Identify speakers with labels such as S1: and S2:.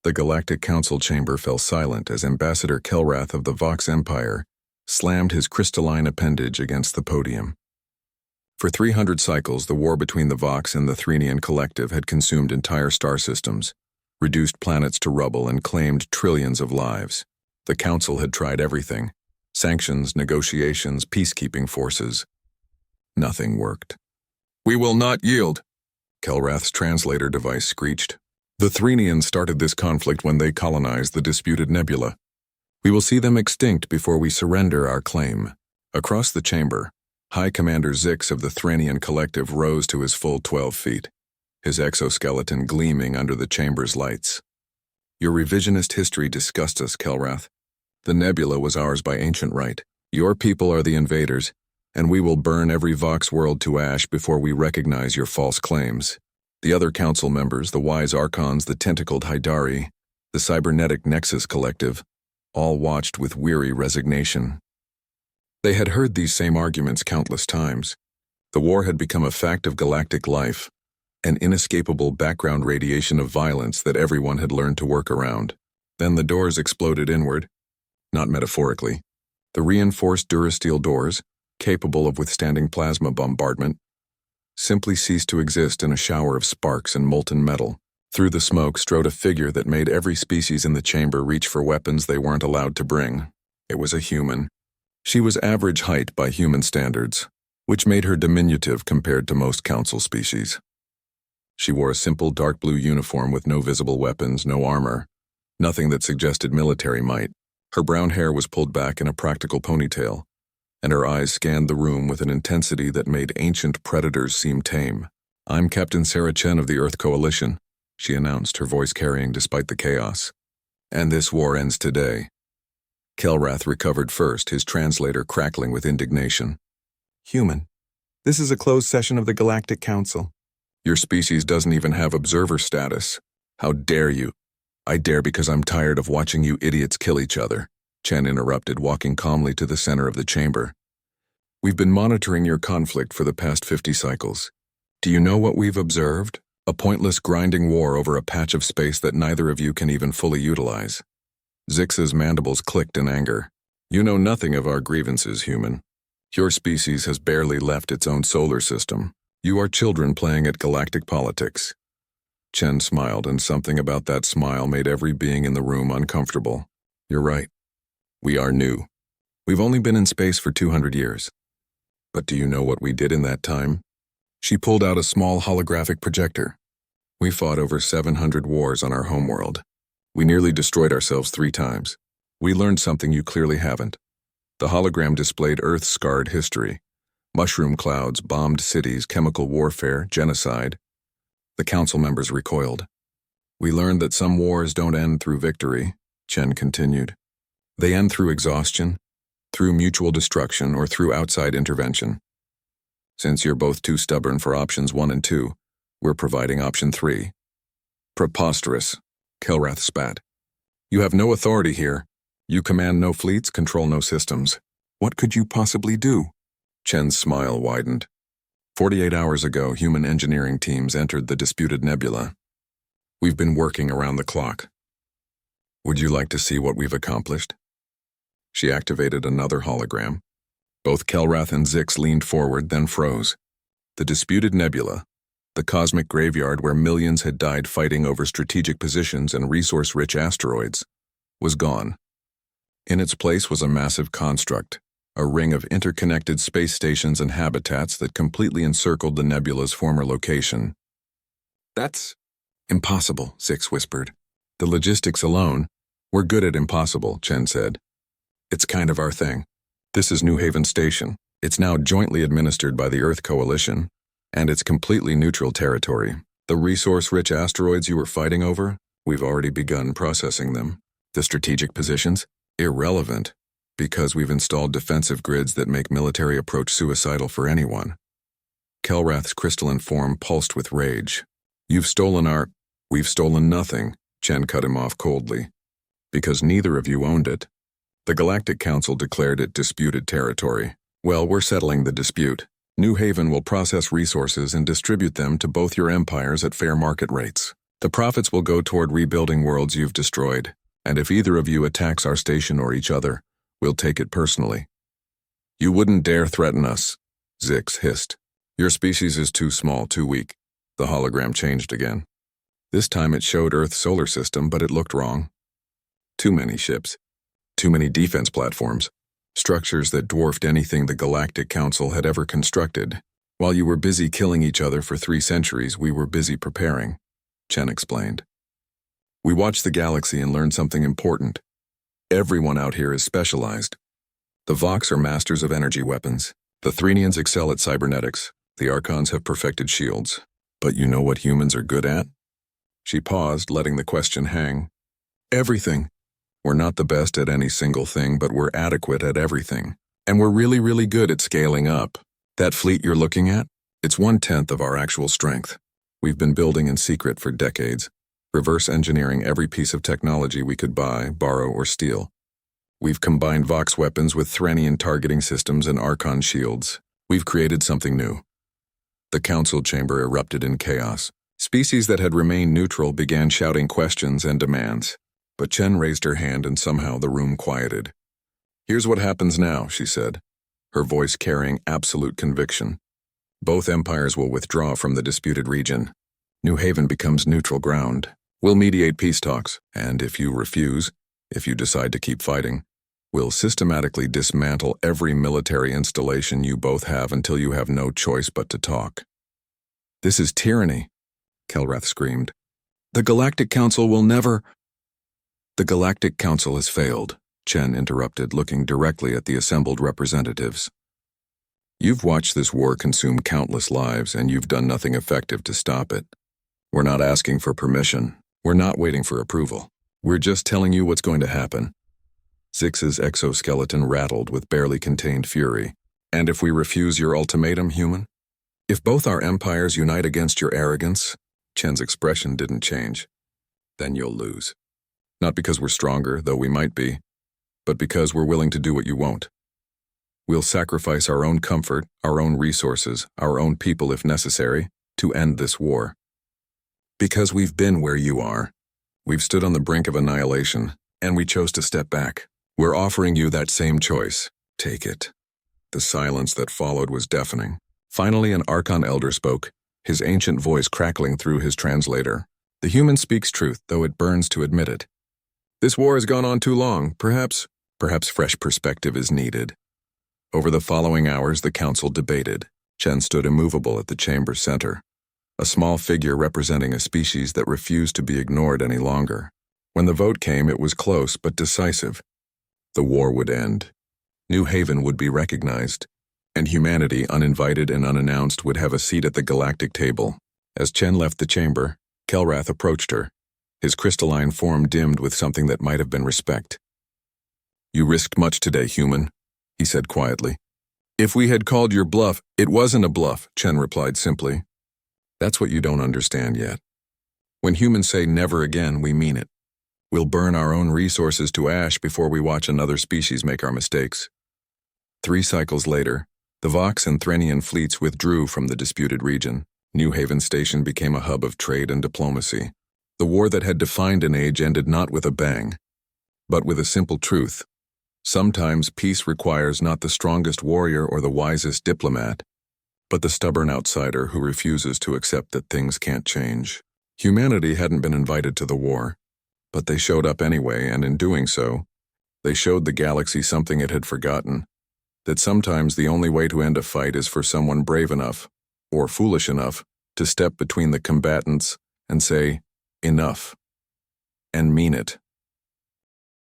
S1: The Galactic Council chamber fell silent as Ambassador Kelrath of the Vox Empire slammed his crystalline appendage against the podium. For 300 cycles, the war between the Vox and the Threnian Collective had consumed entire star systems, reduced planets to rubble, and claimed trillions of lives. The Council had tried everything: sanctions, negotiations, peacekeeping forces. Nothing worked. "We will not yield," Kelrath's translator device screeched. "The Threnians started this conflict when they colonized the disputed nebula. We will see them extinct before we surrender our claim." Across the chamber, High Commander Zix of the Threnian Collective rose to his full 12 feet, his exoskeleton gleaming under the chamber's lights. "Your revisionist history disgusts us, Kelrath. The nebula was ours by ancient right. Your people are the invaders, and we will burn every Vox world to ash before we recognize your false claims." The other council members, the wise Archons, the tentacled Hydari, the cybernetic Nexus Collective, all watched with weary resignation. They had heard these same arguments countless times. The war had become a fact of galactic life, an inescapable background radiation of violence that everyone had learned to work around. Then the doors exploded inward, not metaphorically. The reinforced durasteel doors, capable of withstanding plasma bombardment, simply ceased to exist in a shower of sparks and molten metal. Through the smoke strode a figure that made every species in the chamber reach for weapons they weren't allowed to bring. It was a human. She was average height by human standards, which made her diminutive compared to most council species. She wore a simple dark blue uniform with no visible weapons, no armor, nothing that suggested military might. Her brown hair was pulled back in a practical ponytail, and her eyes scanned the room with an intensity that made ancient predators seem tame. "I'm Captain Sarah Chen of the Earth Coalition," she announced, her voice carrying despite the chaos. "And this war ends today." Kelrath recovered first, his translator crackling with indignation. "Human, this is a closed session of the Galactic Council. Your species doesn't even have observer status. How dare you?" "I dare because I'm tired of watching you idiots kill each other," Chen interrupted, walking calmly to the center of the chamber. "We've been monitoring your conflict for the past 50 cycles. Do you know what we've observed? A pointless grinding war over a patch of space that neither of you can even fully utilize." Zix's mandibles clicked in anger. "You know nothing of our grievances, human. Your species has barely left its own solar system. You are children playing at galactic politics." Chen smiled, and something about that smile made every being in the room uncomfortable. "You're right. We are new. We've only been in space for 200 years. But do you know what we did in that time?" She pulled out a small holographic projector. "We fought over 700 wars on our homeworld. We nearly destroyed ourselves 3 times. We learned something you clearly haven't." The hologram displayed Earth's scarred history: mushroom clouds, bombed cities, chemical warfare, genocide. The council members recoiled. "We learned that some wars don't end through victory," Chen continued. "They end through exhaustion, through mutual destruction, or through outside intervention. Since you're both too stubborn for options 1 and 2, we're providing option 3. "Preposterous," Kelrath spat. "You have no authority here. You command no fleets, control no systems. What could you possibly do?" Chen's smile widened. 48 hours ago, human engineering teams entered the disputed nebula. We've been working around the clock. Would you like to see what we've accomplished?" She activated another hologram. Both Kelrath and Zix leaned forward, then froze. The disputed nebula, the cosmic graveyard where millions had died fighting over strategic positions and resource-rich asteroids, was gone. In its place was a massive construct, a ring of interconnected space stations and habitats that completely encircled the nebula's former location. "That's impossible," Zix whispered. "The logistics alone, we're good at impossible," Chen said. "It's kind of our thing. This is New Haven Station. It's now jointly administered by the Earth Coalition, and it's completely neutral territory. The resource-rich asteroids you were fighting over, we've already begun processing them. The strategic positions? Irrelevant, because we've installed defensive grids that make military approach suicidal for anyone." Kelrath's crystalline form pulsed with rage. "You've stolen our—" "We've stolen nothing," Chen cut him off coldly. "Because neither of you owned it. The Galactic Council declared it disputed territory. Well, we're settling the dispute. New Haven will process resources and distribute them to both your empires at fair market rates. The profits will go toward rebuilding worlds you've destroyed, and if either of you attacks our station or each other, we'll take it personally. You wouldn't dare threaten us, Zix hissed. Your species is too small, too weak. The hologram changed again. This time it showed Earth's solar system, but it looked wrong. Too many ships. Too many defense platforms. Structures that dwarfed anything the Galactic Council had ever constructed. While you were busy killing each other for 3 centuries, we were busy preparing, Chen explained. We watched the galaxy and learned something important. Everyone out here is specialized. The Vox are masters of energy weapons. The Threnians excel at cybernetics. The Archons have perfected shields. But you know what humans are good at? She paused, letting the question hang. Everything. We're not the best at any single thing, but we're adequate at everything. And we're really, really good at scaling up. That fleet you're looking at? It's 1/10 of our actual strength. We've been building in secret for decades, reverse engineering every piece of technology we could buy, borrow, or steal. We've combined Vox weapons with Threnian targeting systems and Archon shields. We've created something new. The council chamber erupted in chaos. Species that had remained neutral began shouting questions and demands. But Chen raised her hand and somehow the room quieted. Here's what happens now, she said, her voice carrying absolute conviction. Both empires will withdraw from the disputed region. New Haven becomes neutral ground. We'll mediate peace talks, and if you refuse, if you decide to keep fighting, we'll systematically dismantle every military installation you both have until you have no choice but to talk. This is tyranny, Kelrath screamed. The Galactic Council will never— The Galactic Council has failed, Chen interrupted, looking directly at the assembled representatives. You've watched this war consume countless lives, and you've done nothing effective to stop it. We're not asking for permission. We're not waiting for approval. We're just telling you what's going to happen. Zix's exoskeleton rattled with barely contained fury. And if we refuse your ultimatum, human? If both our empires unite against your arrogance, Chen's expression didn't change, then you'll lose. Not because we're stronger, though we might be, but because we're willing to do what you won't. We'll sacrifice our own comfort, our own resources, our own people if necessary, to end this war. Because we've been where you are. We've stood on the brink of annihilation, and we chose to step back. We're offering you that same choice. Take it. The silence that followed was deafening. Finally, an Archon elder spoke, his ancient voice crackling through his translator. The human speaks truth, though it burns to admit it. This war has gone on too long. Perhaps fresh perspective is needed. Over the following hours, the council debated. Chen stood immovable at the chamber's center, a small figure representing a species that refused to be ignored any longer. When the vote came, it was close but decisive. The war would end. New Haven would be recognized, and humanity, uninvited and unannounced, would have a seat at the galactic table. As Chen left the chamber, Kelrath approached her, his crystalline form dimmed with something that might have been respect. You risked much today, human, he said quietly. If we had called your bluff, it wasn't a bluff, Chen replied simply. That's what you don't understand yet. When humans say never again, we mean it. We'll burn our own resources to ash before we watch another species make our mistakes. 3 cycles later, the Vox and Threnian fleets withdrew from the disputed region. New Haven Station became a hub of trade and diplomacy. The war that had defined an age ended not with a bang, but with a simple truth. Sometimes peace requires not the strongest warrior or the wisest diplomat, but the stubborn outsider who refuses to accept that things can't change. Humanity hadn't been invited to the war, but they showed up anyway, and in doing so, they showed the galaxy something it had forgotten, that sometimes the only way to end a fight is for someone brave enough, or foolish enough, to step between the combatants and say, enough, and mean it.